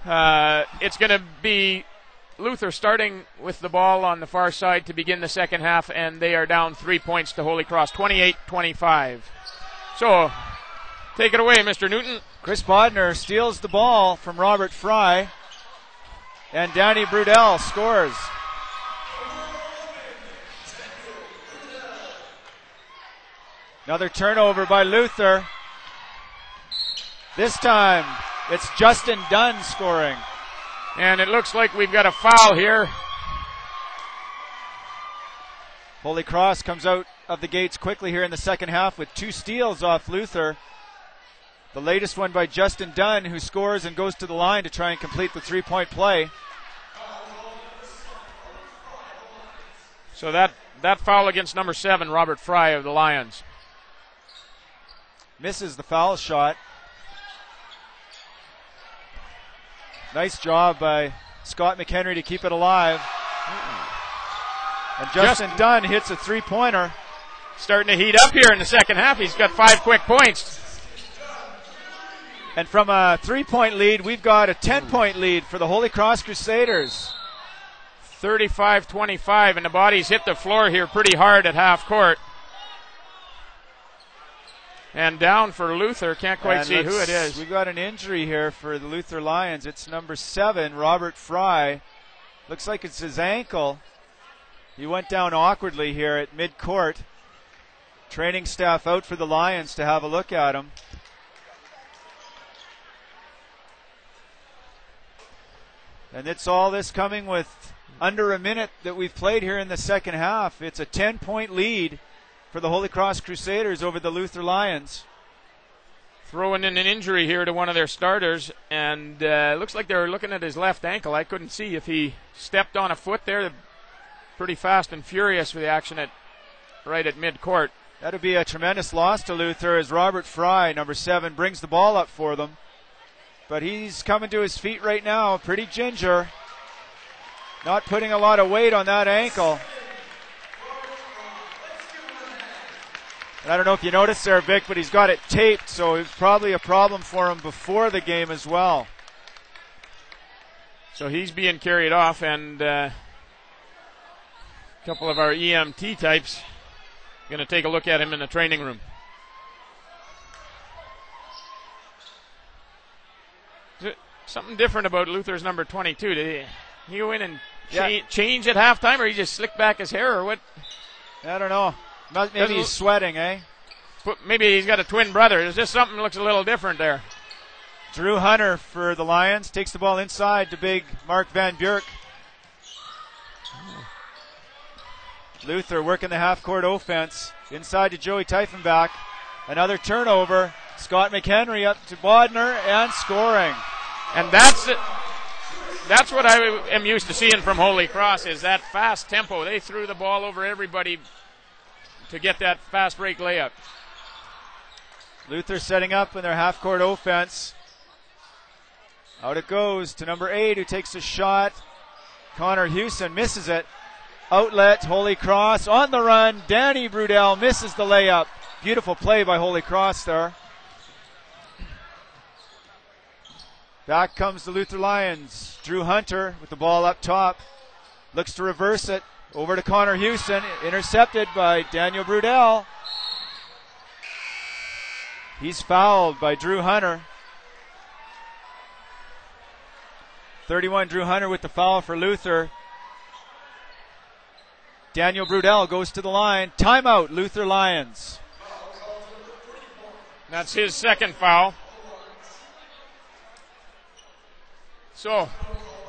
It's going to be Luther starting with the ball on the far side to begin the second half, and they are down 3 points to Holy Cross, 28-25. So, take it away, Mr. Newton. Chris Bodner steals the ball from Robert Fry, and Danny Brudel scores. Another turnover by Luther. This time, it's Justin Dunn scoring. And it looks like we've got a foul here. Holy Cross comes out of the gates quickly here in the second half with 2 steals off Luther. The latest one by Justin Dunn, who scores and goes to the line to try and complete the 3-point play. So that foul against number 7, Robert Fry of the Lions. Misses the foul shot. Nice job by Scott McHenry to keep it alive. And Justin Dunn hits a 3-pointer. Starting to heat up here in the second half. He's got 5 quick points. And from a 3-point lead, we've got a 10-point lead for the Holy Cross Crusaders. 35-25, and the bodies hit the floor here pretty hard at half court. And down for Luther, can't quite see who it is. We've got an injury here for the Luther Lions. It's number 7, Robert Fry. Looks like it's his ankle. He went down awkwardly here at mid-court. Training staff out for the Lions to have a look at him. And it's all this coming with under a minute that we've played here in the second half. It's a 10-point lead for the Holy Cross Crusaders over the Luther Lions. Throwing in an injury here to one of their starters, and it looks like they're looking at his left ankle. I couldn't see if he stepped on a foot there. Pretty fast and furious with the action right at mid-court. That'd be a tremendous loss to Luther as Robert Fry, number 7, brings the ball up for them. But he's coming to his feet right now, pretty ginger. Not putting a lot of weight on that ankle. And I don't know if you noticed there, Vic, but he's got it taped, so it's probably a problem for him before the game as well. So he's being carried off, and a couple of our EMT types going to take a look at him in the training room. Something different about Luther's number 22. Did he go in and change at halftime, or he just slicked back his hair, or what? I don't know. Maybe he's sweating, eh? Maybe he's got a twin brother. There's just something that looks a little different there. Drew Hunter for the Lions takes the ball inside to big Mark Van Björk. Luther working the half-court offense. Inside to Joey Tiefenbach. Another turnover. Scott McHenry up to Bodner and scoring. And that's what I am used to seeing from Holy Cross, is that fast tempo. They threw the ball over everybody to get that fast break layup. Luther setting up in their half-court offense. Out it goes to number 8, who takes a shot. Connor Hewson misses it. Outlet, Holy Cross on the run. Danny Brudel misses the layup. Beautiful play by Holy Cross there. Back comes the Luther Lions. Drew Hunter with the ball up top. Looks to reverse it. Over to Connor Hewson. Intercepted by Daniel Brudel. He's fouled by Drew Hunter. 31, Drew Hunter with the foul for Luther. Daniel Brudel goes to the line. Timeout, Luther Lions. That's his second foul. So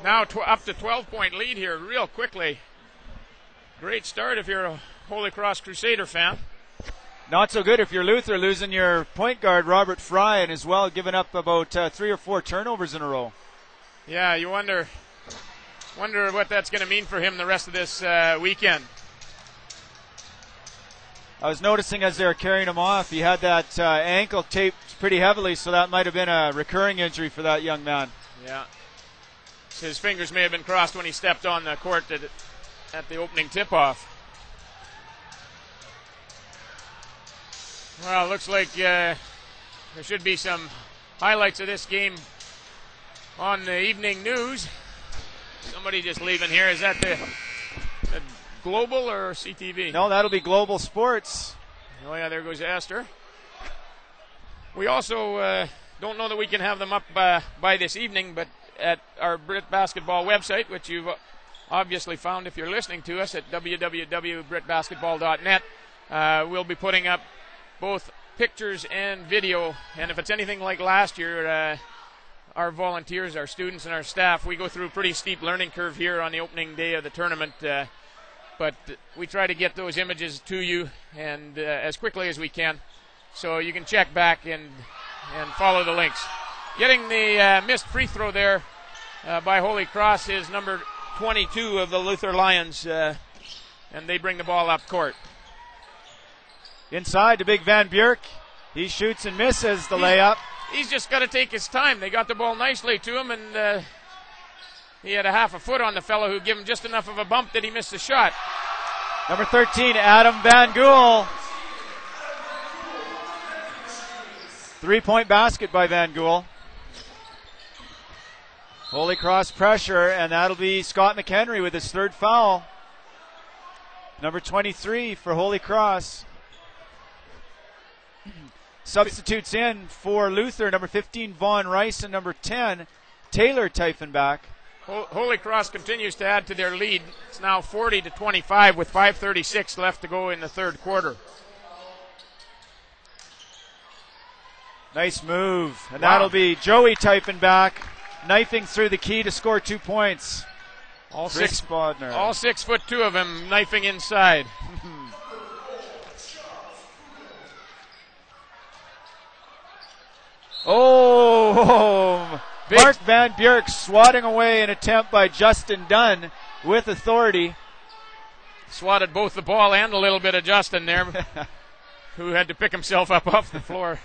now up to 12-point lead here real quickly. Great start if you're a Holy Cross Crusader fan. Not so good if you're Luther, losing your point guard, Robert Fry, and as well giving up about 3 or 4 turnovers in a row. Yeah, you wonder what that's going to mean for him the rest of this weekend. I was noticing as they were carrying him off, he had that ankle taped pretty heavily, so that might have been a recurring injury for that young man. Yeah. His fingers may have been crossed when he stepped on the court at the opening tip-off. Well, it looks like there should be some highlights of this game On the evening news, somebody just leaving here. Is that the Global or CTV? No, that'll be Global Sports. Oh, yeah, there goes Esther. We also don't know that we can have them up by this evening, but at our BRIT basketball website, which you've obviously found if you're listening to us at www.britbasketball.net, we'll be putting up both pictures and video. And if it's anything like last year, our volunteers, our students, and our staff, we go through a pretty steep learning curve here on the opening day of the tournament. But we try to get those images to you and as quickly as we can, so you can check back and follow the links. Getting the missed free throw there by Holy Cross is number 22 of the Luther Lions, and they bring the ball up court. Inside to Big Van Björk. He shoots and misses the layup. He's just got to take his time. They got the ball nicely to him, and he had a half a foot on the fellow who gave him just enough of a bump that he missed the shot. Number 13, Adam Van Gool. 3-point basket by Van Gool. Holy Cross pressure, and that'll be Scott McHenry with his third foul. Number 23 for Holy Cross. Substitutes in for Luther, number 15, Vaughn Rice, and number 10, Taylor Tiefenbach. Holy Cross continues to add to their lead. It's now 40-25 with 5:36 left to go in the third quarter. Nice move. And that'll be Joey Tiefenbach knifing through the key to score 2 points. All Chris Bodner. All 6'2" of him knifing inside. Oh, Mark Van Björk swatting away an attempt by Justin Dunn with authority. Swatted both the ball and a little bit of Justin there, who had to pick himself up off the floor.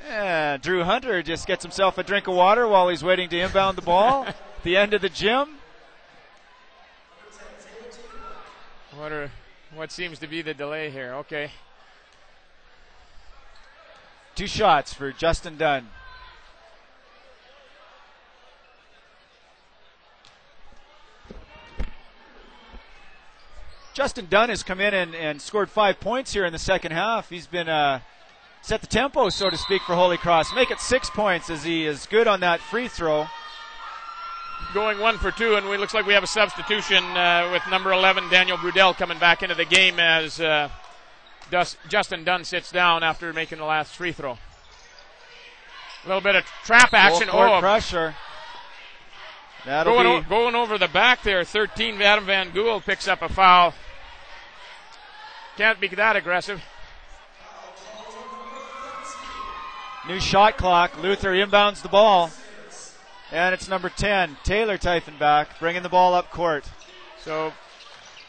Yeah, Drew Hunter just gets himself a drink of water while he's waiting to inbound the ball at the end of the gym. What seems to be the delay here? Okay. 2 shots for Justin Dunn. Justin Dunn has come in and scored 5 points here in the second half. He's been set the tempo, so to speak, for Holy Cross. Make it 6 points as he is good on that free throw. Going 1 for 2, and it looks like we have a substitution with number 11, Daniel Brudel, coming back into the game as Justin Dunn sits down after making the last free throw. A little bit of trap action. Pressure. Going over the back there. 13, Adam Van Gool picks up a foul. Can't be that aggressive. New shot clock. Luther inbounds the ball. And it's number 10, Taylor Tiefenbach, bringing the ball up court. So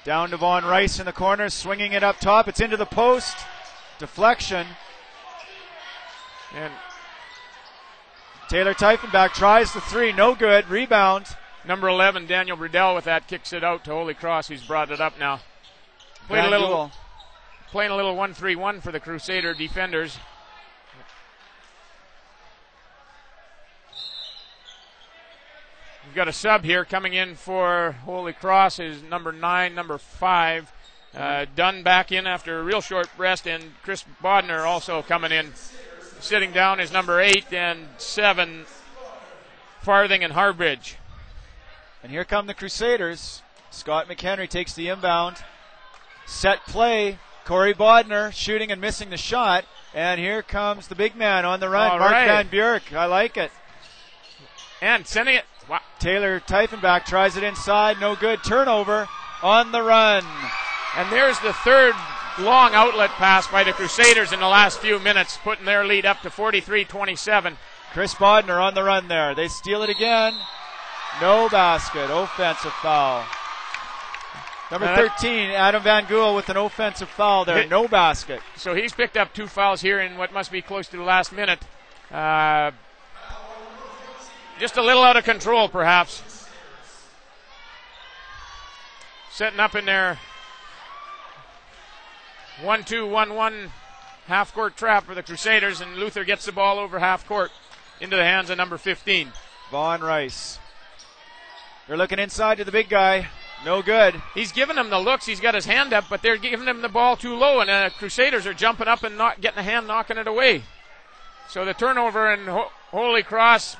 down to Vaughn Rice in the corner, swinging it up top. It's into the post. Deflection. And Taylor Tiefenbach tries the 3. No good. Rebound. Number 11, Daniel Brudel, with that, kicks it out to Holy Cross. He's brought it up now. Playing a little 1-3-1 for the Crusader defenders. We've got a sub here coming in for Holy Cross is number 9, number 5. Dunn back in after a real short rest, and Chris Bodner also coming in. Sitting down is number 8 and 7, Farthing and Harbridge. And here come the Crusaders. Scott McHenry takes the inbound. Set play. Corey Bodner shooting and missing the shot. And here comes the big man on the run, Mark Van Björk. I like it. And sending it. Wow. Taylor Tiefenbach tries it inside. No good. Turnover on the run. And there's the third long outlet pass by the Crusaders in the last few minutes, putting their lead up to 43-27. Chris Bodner on the run there. They steal it again. No basket. Offensive foul. Number 13, Adam Van Gool with an offensive foul there. No basket. So he's picked up 2 fouls here in what must be close to the last minute. Just a little out of control, perhaps. Setting up in there. 1-2-1-1 half-court trap for the Crusaders, and Luther gets the ball over half court. into the hands of number 15. Von Rice. They're looking inside to the big guy. No good. He's giving him the looks. He's got his hand up, but they're giving him the ball too low, and Crusaders are jumping up and not getting a hand, knocking it away. So the turnover, and Holy Cross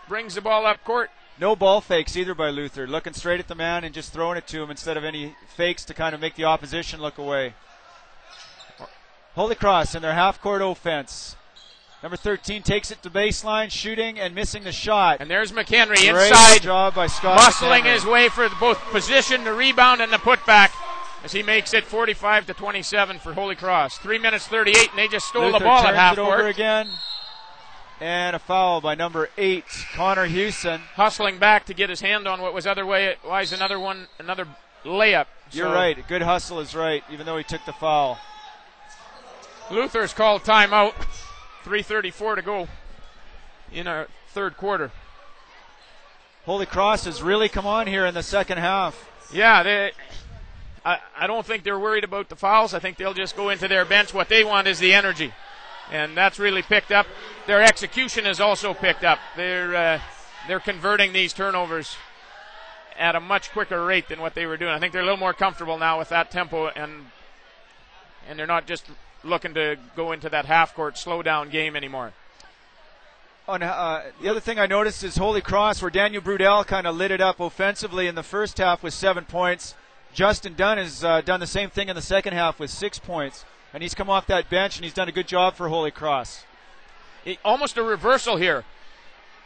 brings the ball up court. No ball fakes either by Luther. Looking straight at the man and just throwing it to him instead of any fakes to kind of make the opposition look away. Holy Cross in their half-court offense. Number 13 takes it to baseline, shooting and missing the shot. And there's McHenry Great inside, job by Scott muscling McHenry. his way for both position, the rebound, and the putback as he makes it 45-27 for Holy Cross. 3 minutes 38, and they just stole Luther the ball at half turns it over court. again. And a foul by number 8, Connor Hewson. Hustling back to get his hand on what was otherwise another layup. You're So right. Good hustle is right, even though he took the foul. Luther's called timeout. 3:34 to go in our third quarter. Holy Cross has really come on here in the second half. Yeah, I don't think they're worried about the fouls. I think they'll just go into their bench. What they want is the energy, and that's really picked up. Their execution has also picked up. They're converting these turnovers at a much quicker rate than what they were doing. I think they're a little more comfortable now with that tempo, and they're not just looking to go into that half-court slow-down game anymore. The other thing I noticed is Holy Cross, where Daniel Brudel kind of lit it up offensively in the first half with 7 points. Justin Dunn has done the same thing in the second half with 6 points. And he's come off that bench, and he's done a good job for Holy Cross. Almost a reversal here.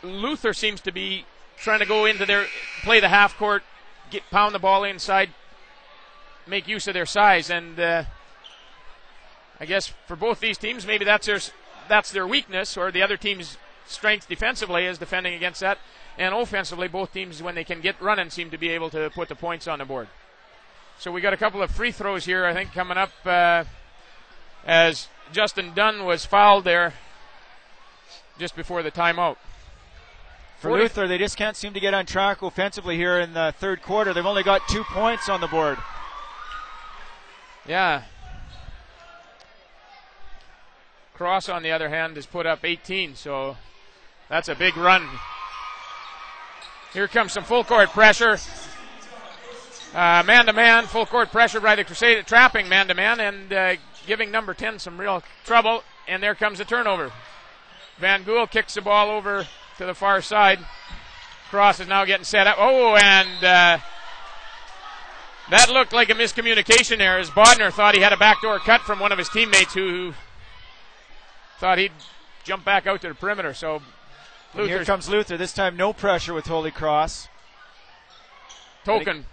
Luther seems to be trying to go into play the half-court, pound the ball inside, make use of their size, and I guess for both these teams, maybe that's their weakness, or the other team's strength defensively is defending against that. And offensively, both teams, when they can get running, seem to be able to put the points on the board. So we got a couple of free throws here, I think, coming up as Justin Dunn was fouled there just before the timeout. For Luther, they just can't seem to get on track offensively here in the third quarter. They've only got 2 points on the board. Yeah. Cross, on the other hand, has put up 18, so that's a big run. Here comes some full court pressure. Man-to-man, full court pressure by the Crusaders, trapping man-to-man and giving number 10 some real trouble, and there comes a turnover. Van Gool kicks the ball over to the far side. Cross is now getting set up. Oh, and that looked like a miscommunication there as Bodner thought he had a backdoor cut from one of his teammates who thought he'd jump back out to the perimeter. So here comes Luther. This time no pressure with Holy Cross. Token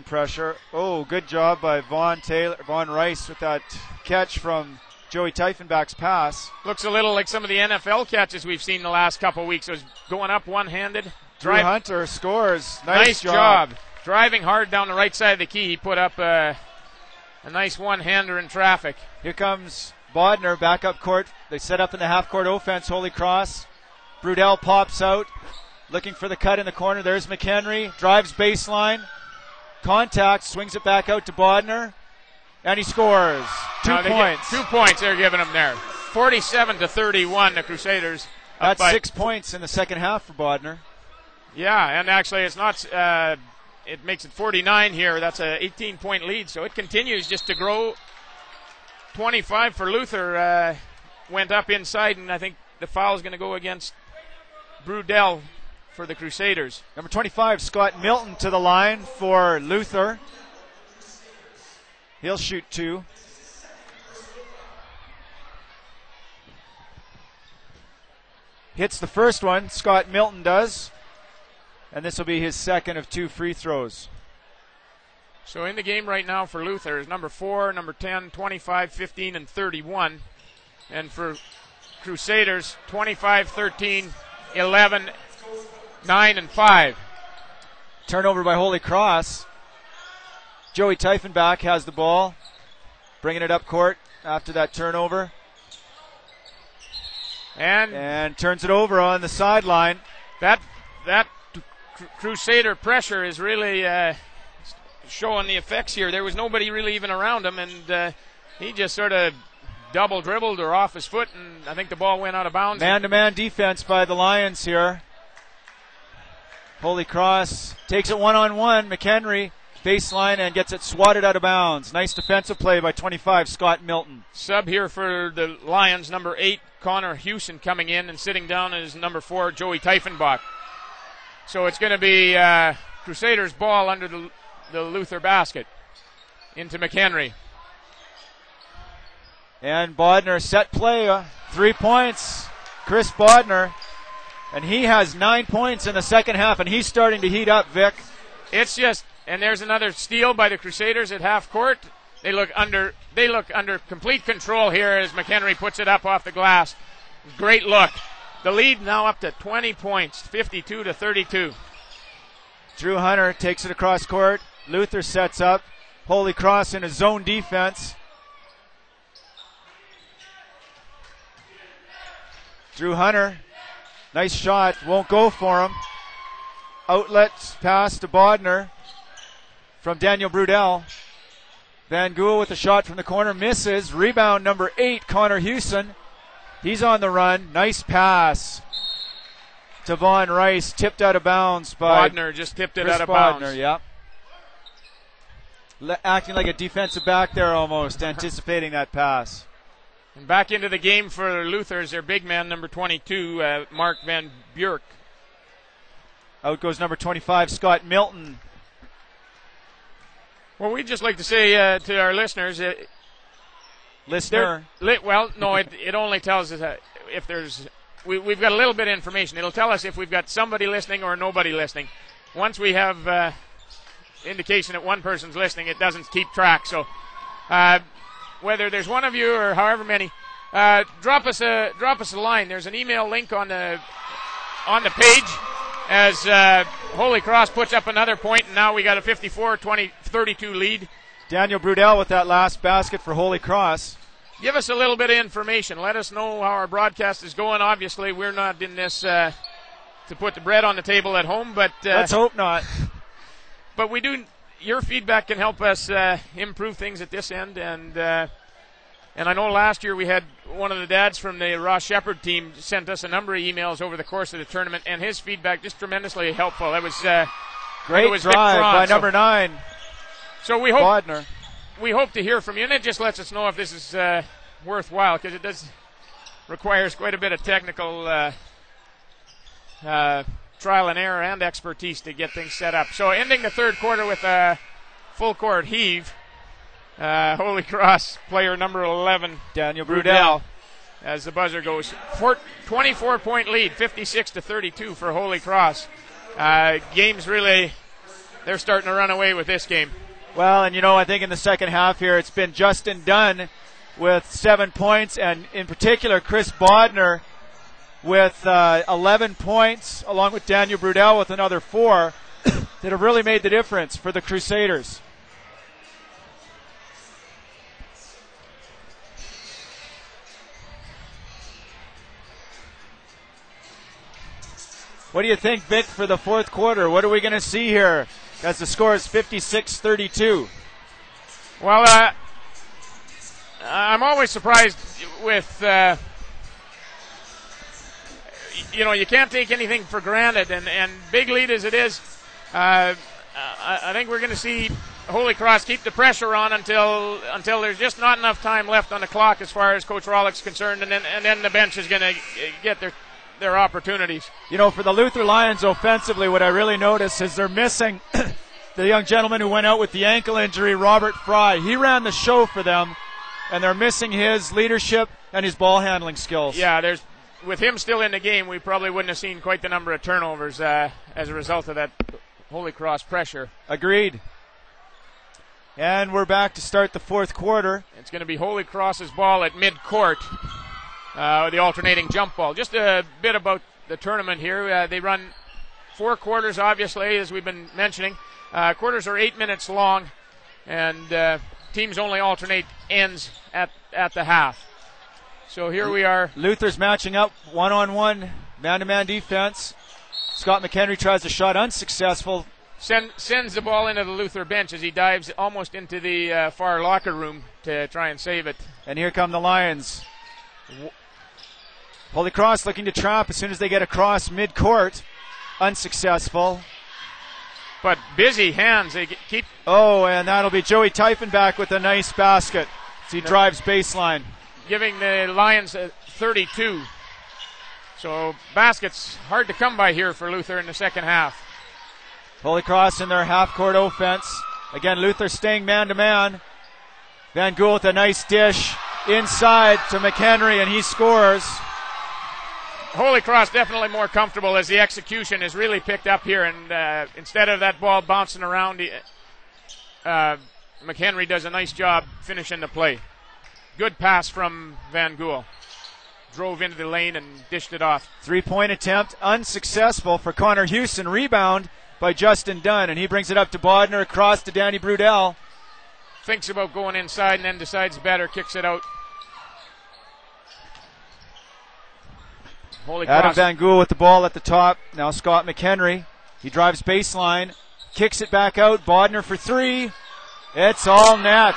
pressure. Oh, good job by Von Rice with that catch from Joey Tiefenbach's pass. Looks a little like some of the NFL catches we've seen the last couple of weeks. It was going up one-handed. Drew Hunter scores. Nice job. Driving hard down the right side of the key. He put up a nice one-hander in traffic. Here comes Bodner back up court. They set up in the half-court offense, Holy Cross. Brudel pops out, looking for the cut in the corner. There's McHenry. Drives baseline. Contact, swings it back out to Bodner. And he scores. 2 points. 2 points they're giving him there. 47-31, the Crusaders. That's 6 points in the second half for Bodner. Yeah, and actually it's not, it makes it 49 here. That's an 18-point lead, so it continues just to grow. 25 for Luther went up inside, and I think the foul is going to go against Brudel for the Crusaders. Number 25, Scott Milton to the line for Luther. He'll shoot 2. Hits the first one, Scott Milton does. And this will be his second of 2 free throws. So in the game right now for Luther is number 4, number 10, 25, 15, and 31. And for Crusaders, 25, 13, 11, 9, and 5. Turnover by Holy Cross. Joey Tiefenbach has the ball, bringing it up court after that turnover. And turns it over on the sideline. That Crusader pressure is really showing the effects here. There was nobody really even around him, and he just sort of double dribbled or off his foot, and I think the ball went out of bounds. Man-to-man defense by the Lions here. Holy Cross takes it one-on-one. McHenry, baseline, and gets it swatted out of bounds. Nice defensive play by 25, Scott Milton. Sub here for the Lions, number 8, Connor Hewson coming in, and sitting down is number 4, Joey Tiefenbach. So it's going to be Crusaders ball under the Luther basket into McHenry. And Bodner set play, 3 points. Chris Bodner, and he has 9 points in the second half, and he's starting to heat up, Vic. It's just, and there's another steal by the Crusaders at half court. They look under complete control here as McHenry puts it up off the glass. Great look. The lead now up to 20 points, 52-32. Drew Hunter takes it across court. Luther sets up. Holy Cross in a zone defense. Drew Hunter, nice shot, won't go for him. Outlet pass to Bodner from Daniel Brudel. Van Gool with a shot from the corner, misses. Rebound number 8, Connor Hewson. He's on the run. Nice pass to Von Rice, tipped out of bounds by Bodner. Just tipped it Chris out of Bodner, bounds. yeah. Acting like a defensive back there almost, anticipating that pass. And back into the game for Luther is their big man, number 22, Mark Van Björk. Out goes number 25, Scott Milton. Well, we'd just like to say to our listeners, Listener. well, no, it only tells us if there's, we've got a little bit of information. It'll tell us if we've got somebody listening or nobody listening. Once we have indication that one person's listening, it doesn't keep track. So whether there's one of you or however many, drop us a line. There's an email link on the page as Holy Cross puts up another point, and now we got a 54-32 lead. Daniel Brudel with that last basket for Holy Cross. Give us a little bit of information. Let us know how our broadcast is going. Obviously, we're not in this to put the bread on the table at home, but let's hope not. But we do. Your feedback can help us improve things at this end, and I know last year we had one of the dads from the Ross Shepherd team sent us a number of emails over the course of the tournament, and his feedback just tremendously helpful. It was great drive by number 9. So we hope to hear from you, and it just lets us know if this is worthwhile, because it requires quite a bit of technical trial and error and expertise to get things set up. So ending the third quarter with a full court heave. Holy Cross player number 11, Daniel Brudel, as the buzzer goes. 24-point lead, 56-32 for Holy Cross. Game's really, they're starting to run away with this game. Well, and I think in the second half here, it's been Justin Dunn with 7 points, and in particular, Chris Bodner with 11 points, along with Daniel Brudel with another 4, that have really made the difference for the Crusaders. What do you think, Vic, for the fourth quarter? What are we going to see here as the score is 56-32? Well, I'm always surprised with, you can't take anything for granted, and big lead as it is, I think we're going to see Holy Cross keep the pressure on until there's just not enough time left on the clock as far as Coach Rollick's concerned, and then the bench is going to get their opportunities. For the Luther Lions offensively, what I really notice is they're missing the young gentleman who went out with the ankle injury, Robert Fry. He ran the show for them, and they're missing his leadership and his ball handling skills. Yeah, with him still in the game, we probably wouldn't have seen quite the number of turnovers as a result of that Holy Cross pressure. Agreed. And we're back to start the fourth quarter. It's going to be Holy Cross's ball at mid-court. The alternating jump ball. Just a bit about the tournament here. They run 4 quarters, obviously, as we've been mentioning. Quarters are 8 minutes long, and teams only alternate ends at the half. So here we are. Luther's matching up one-on-one, man-to-man defense. Scott McHenry tries a shot, unsuccessful. sends the ball into the Luther bench as he dives almost into the far locker room to try and save it. And here come the Lions. Holy Cross looking to trap as soon as they get across mid-court. Unsuccessful. But busy hands. They keep. Oh, and that'll be Joey Typhenbach with a nice basket as he drives baseline. Giving the Lions a 32. So baskets hard to come by here for Luther in the second half. Holy Cross in their half-court offense. Again, Luther staying man-to-man. Van Gool with a nice dish inside to McHenry, and he scores. Holy Cross definitely more comfortable as the execution is really picked up here, and instead of that ball bouncing around, McHenry does a nice job finishing the play. Good pass from Van Gool. Drove into the lane and dished it off. 3-point attempt unsuccessful for Connor Houston. Rebound by Justin Dunn, and he brings it up to Bodner, across to Danny Brudel. Thinks about going inside and then decides better, kicks it out. Holy Adam Cross. Van Gool with the ball at the top. Now Scott McHenry. He drives baseline, kicks it back out. Bodner for three. It's all net.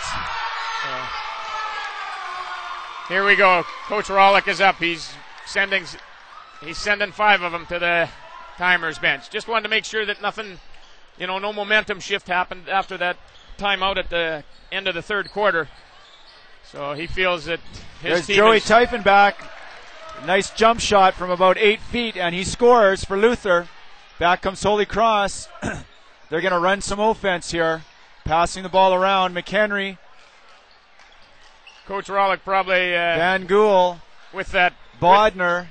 Here we go. Coach Rawlik is up. He's sending 5 of them to the Timers bench. Just wanted to make sure that nothing, no momentum shift happened after that timeout at the end of the third quarter. So he feels that his There's team Joey is Typhenbach. Nice jump shot from about 8 feet, and he scores for Luther. Back comes Holy Cross. They're going to run some offense here. Passing the ball around. McHenry. Coach Rawlik probably Van Gool. with that Bodner.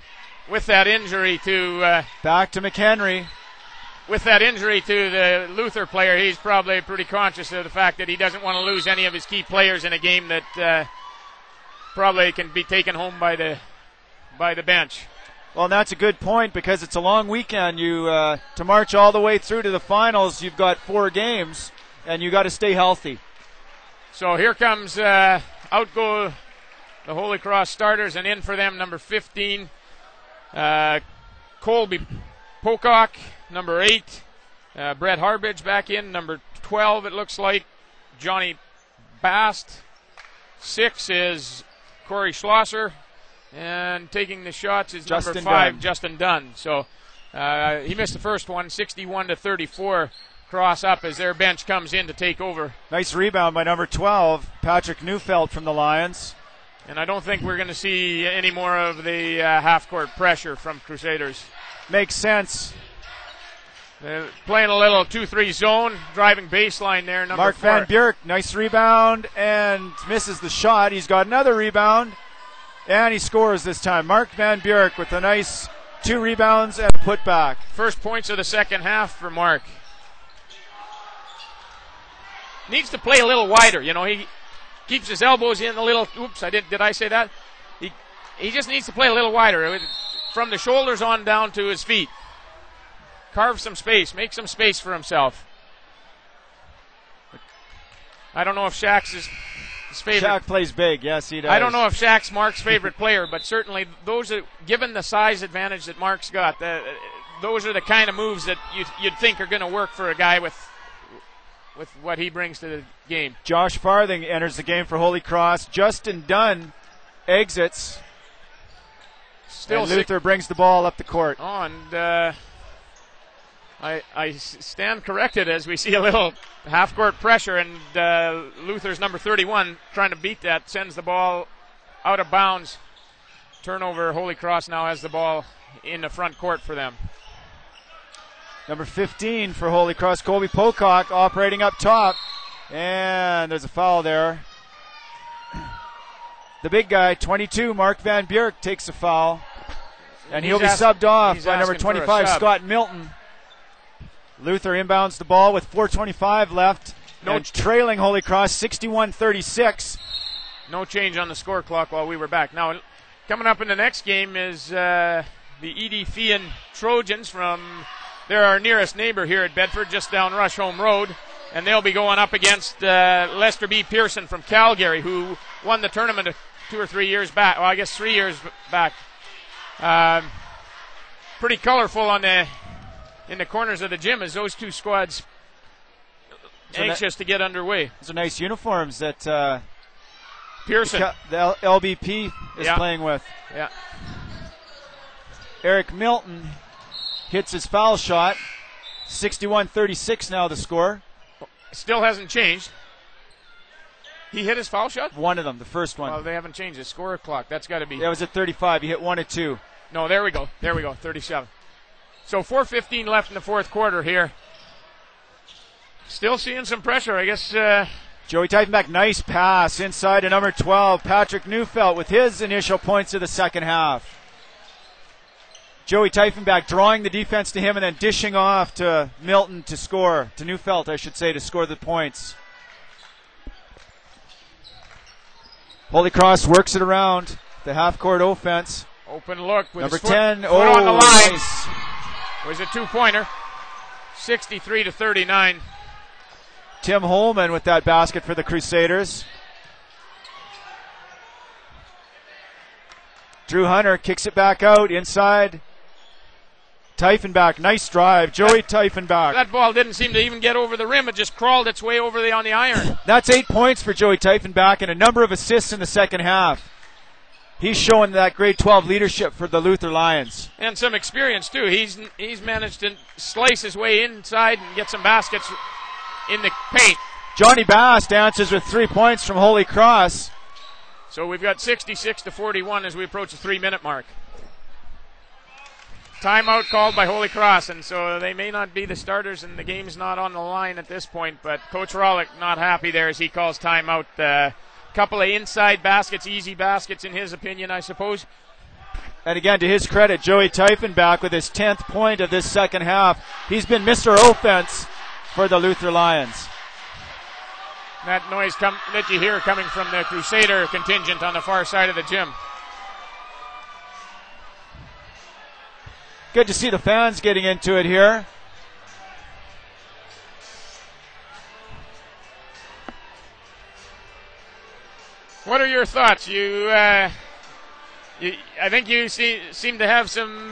With that injury to back to McHenry. With that injury to the Luther player, he's probably pretty conscious of the fact that he doesn't want to lose any of his key players in a game that probably can be taken home by the bench. Well, and that's a good point because it's a long weekend. You to march all the way through to the finals, you've got 4 games, and you got to stay healthy. So here comes out go the Holy Cross starters, and in for them number 15, Colby Pocock, number 8, Brett Harbridge back in, number 12 it looks like, Johnny Bast. 6 is Corey Schlosser. And taking the shots is number 5, Justin Dunn. So he missed the first one, 61-34. Cross up as their bench comes in to take over. Nice rebound by number 12, Patrick Neufeld from the Lions. And I don't think we're going to see any more of the half-court pressure from Crusaders. Makes sense. Playing a little 2-3 zone, driving baseline there. Number Mark 4. Van Bierk, nice rebound, and misses the shot. He's got another rebound. And he scores this time. Mark Van Bierk with a nice 2 rebounds and a putback. First points of the second half for Mark. Needs to play a little wider. He keeps his elbows in a little. Oops, did I say that? He just needs to play a little wider. From the shoulders on down to his feet. Carve some space. Make some space for himself. I don't know if Shaq's his favorite. Shaq plays big, yes he does. I don't know if Shaq's Mark's favorite player, but certainly given the size advantage that Mark's got, those are the kind of moves that you'd think are going to work for a guy with what he brings to the game. Josh Farthing enters the game for Holy Cross. Justin Dunn exits. And Luther brings the ball up the court. Oh, and I stand corrected as we see a little half-court pressure, and Luther's number 31 trying to beat that, sends the ball out of bounds. Turnover. Holy Cross now has the ball in the front court for them. Number 15 for Holy Cross, Colby Pocock operating up top, and there's a foul there. The big guy, 22, Mark Van Bierk, takes a foul, and he'll be subbed off by number 25, Scott Milton. Luther inbounds the ball with 4:25 left, and trailing Holy Cross 61-36. No change on the score clock while we were back. Now, coming up in the next game is the E.D. Feehan Trojans from our nearest neighbor here at Bedford, just down Rush Home Road, and they'll be going up against Lester B. Pearson from Calgary, who won the tournament 2 or 3 years back. Well, I guess 3 years back. Pretty colorful in the corners of the gym as those two squads anxious to get underway. Those are nice uniforms that Pearson, the LBP is playing with. Yeah. Eric Milton hits his foul shot. 61-36 now the score. Still hasn't changed. He hit his foul shot? One of them, the first one. Well, they haven't changed the score clock. That's got to be. That was at 35. He hit 1 and 2. No, there we go. 37. So 4:15 left in the fourth quarter here. Still seeing some pressure, I guess. Joey Tiefenbach, nice pass inside to number 12, Patrick Neufeld, with his initial points of the second half. Joey Tiefenbach drawing the defense to him and then dishing off to Milton to score, to Neufeld, I should say, to score the points. Holy Cross works it around the half-court offense. Open look with number his 10. Foot on the line. Nice. Was a two-pointer. 63-39. Tim Holman with that basket for the Crusaders. Drew Hunter kicks it back out inside. Tiefenbach, nice drive. Joey Tiefenbach. That ball didn't seem to even get over the rim. It just crawled its way over on the iron. That's 8 points for Joey Tiefenbach and a number of assists in the second half. He's showing that grade 12 leadership for the Luther Lions. And some experience, too. He's managed to slice his way inside and get some baskets in the paint. Johnny Bast answers with 3 points from Holy Cross. So we've got 66-41 as we approach the 3-minute mark. Timeout called by Holy Cross, and so they may not be the starters and the game's not on the line at this point, but Coach Rawlick not happy there as he calls timeout. Couple of inside baskets, easy baskets in his opinion, I suppose. And again, to his credit, Joey Tiefenbach with his 10th point of this second half. He's been Mr. Offense for the Luther Lions. That noise that you hear coming from the Crusader contingent on the far side of the gym. Good to see the fans getting into it here. What are your thoughts? I think you seem to have some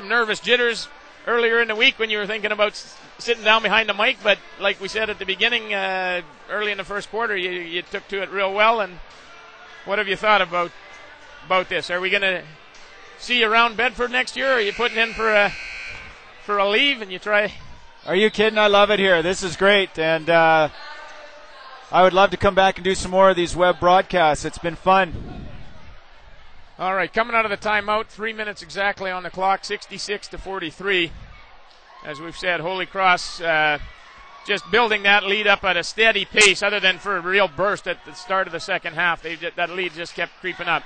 nervous jitters earlier in the week when you were thinking about sitting down behind the mic, but like we said at the beginning, early in the first quarter, you took to it real well. And what have you thought about this? Are we going to see you around Bedford next year? Or are you putting in for a leave and you try? Are you kidding? I love it here. This is great, and I would love to come back and do some more of these web broadcasts. It's been fun. All right, coming out of the timeout, 3 minutes exactly on the clock, 66-43. As we've said, Holy Cross just building that lead up at a steady pace, other than for a real burst at the start of the second half. That lead just kept creeping up.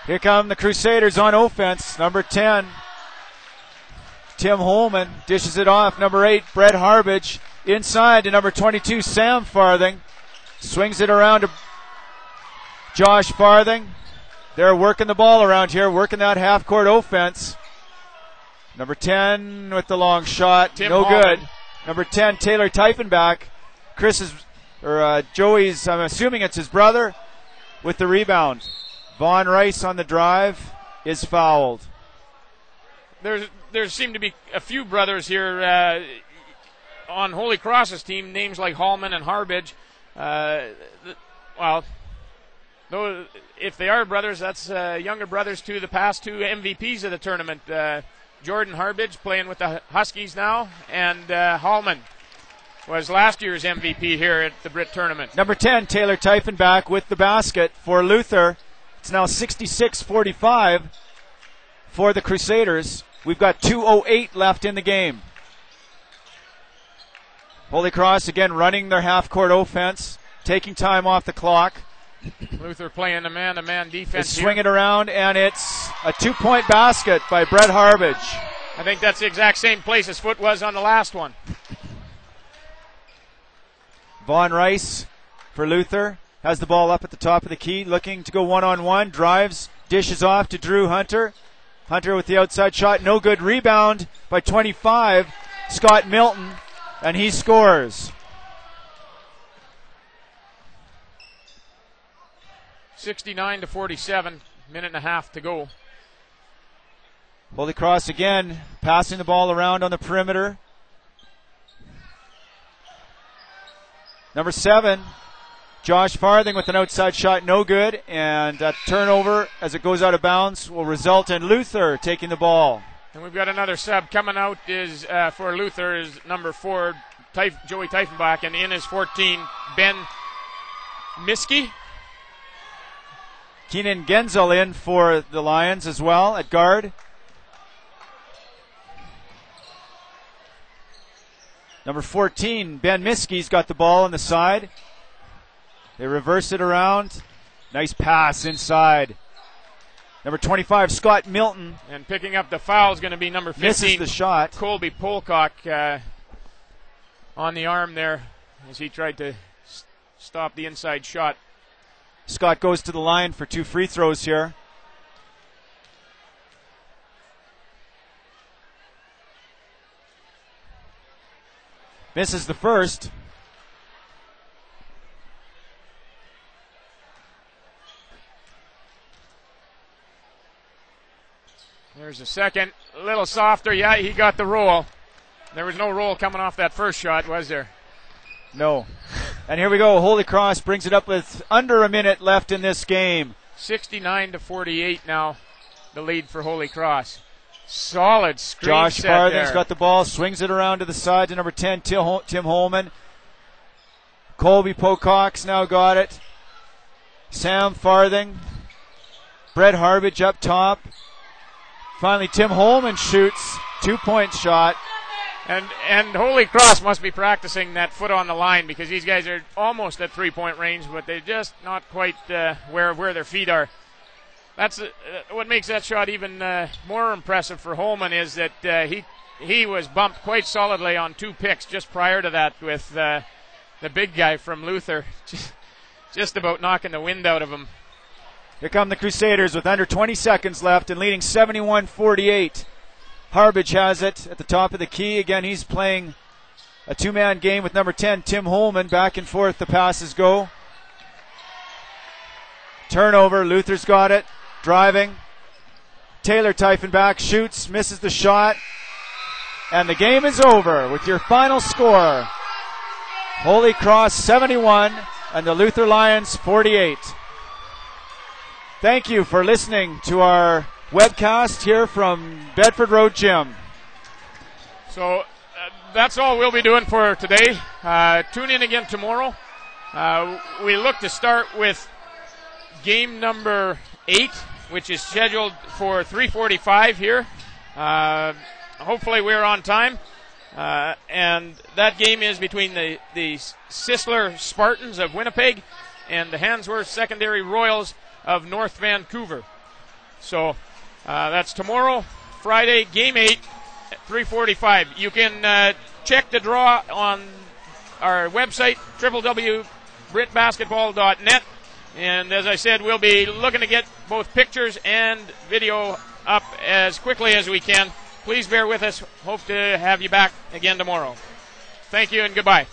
Here come the Crusaders on offense. Number 10, Tim Holman dishes it off. Number 8, Brett Harbage. Inside to number 22, Sam Farthing. Swings it around to Josh Farthing. They're working the ball around here, working that half-court offense. Number 10 with the long shot. Tim no Holman. Good. Number 10, Taylor Tiefenbach. Joey's, I'm assuming it's his brother, with the rebound. Vaughn Rice on the drive is fouled. There seem to be a few brothers here on Holy Cross's team, names like Hallman and Harbage. Well, though, if they are brothers, that's younger brothers to the past two MVPs of the tournament. Jordan Harbage playing with the Huskies now, and Hallman was last year's MVP here at the BRIT tournament. Number 10, Taylor Tiefenbach with the basket for Luther. It's now 66-45 for the Crusaders. We've got 2:08 left in the game. Holy Cross again running their half-court offense, taking time off the clock. Luther playing a man-to-man defense. They swing it around, and it's a 2-point basket by Brett Harbage. I think that's the exact same place his foot was on the last one. Vaughn Rice for Luther has the ball up at the top of the key, looking to go one-on-one, drives, dishes off to Drew Hunter. Hunter with the outside shot, no good. Rebound by 25, Scott Milton, and he scores. 69-47, minute and a half to go. Holy Cross again passing the ball around on the perimeter. Number 7, Josh Farthing with an outside shot, no good. And that turnover as it goes out of bounds will result in Luther taking the ball. And we've got another sub coming out is for Luther is number 4, Joey Tiefenbach, and in is 14, Ben Miskey. Keenan Genzel in for the Lions as well at guard. Number 14, Ben Miskey's got the ball on the side. They reverse it around. Nice pass inside. Number 25, Scott Milton. And picking up the foul is going to be number 15. Misses the shot. Colby Polcock on the arm there as he tried to stop the inside shot. Scott goes to the line for 2 free throws here. Misses the first. There's a second. A little softer. Yeah, he got the roll. There was no roll coming off that first shot, was there? No. And here we go. Holy Cross brings it up with under a minute left in this game. 69-48 now, the lead for Holy Cross. Solid screen Josh set Farthing's there. got the ball, swings it around to the side to number 10, Tim Holman. Colby Pocock's now got it. Sam Farthing. Brett Harbage up top. Finally, Tim Holman shoots. 2-point shot. And Holy Cross must be practicing that foot on the line because these guys are almost at 3-point range, but they're just not quite where their feet are. That's what makes that shot even more impressive for Holman is that he was bumped quite solidly on 2 picks just prior to that with the big guy from Luther just about knocking the wind out of him. Here come the Crusaders with under 20 seconds left and leading 71-48. Harbage has it at the top of the key. Again, he's playing a 2-man game with number 10, Tim Holman. Back and forth the passes go. Turnover, Luther's got it. Driving. Taylor Tiefenbach shoots, misses the shot. And the game is over with your final score. Holy Cross 71 and the Luther Lions 48. Thank you for listening to our webcast here from Bedford Road Gym. So that's all we'll be doing for today. Tune in again tomorrow. We look to start with game number 8, which is scheduled for 3:45 here. Hopefully we're on time. And that game is between the Sisler Spartans of Winnipeg and the Handsworth Secondary Royals of North Vancouver. So that's tomorrow, Friday, game 8 at 3:45. You can check the draw on our website, www.britbasketball.net. And as I said, we'll be looking to get both pictures and video up as quickly as we can. Please bear with us. Hope to have you back again tomorrow. Thank you and goodbye.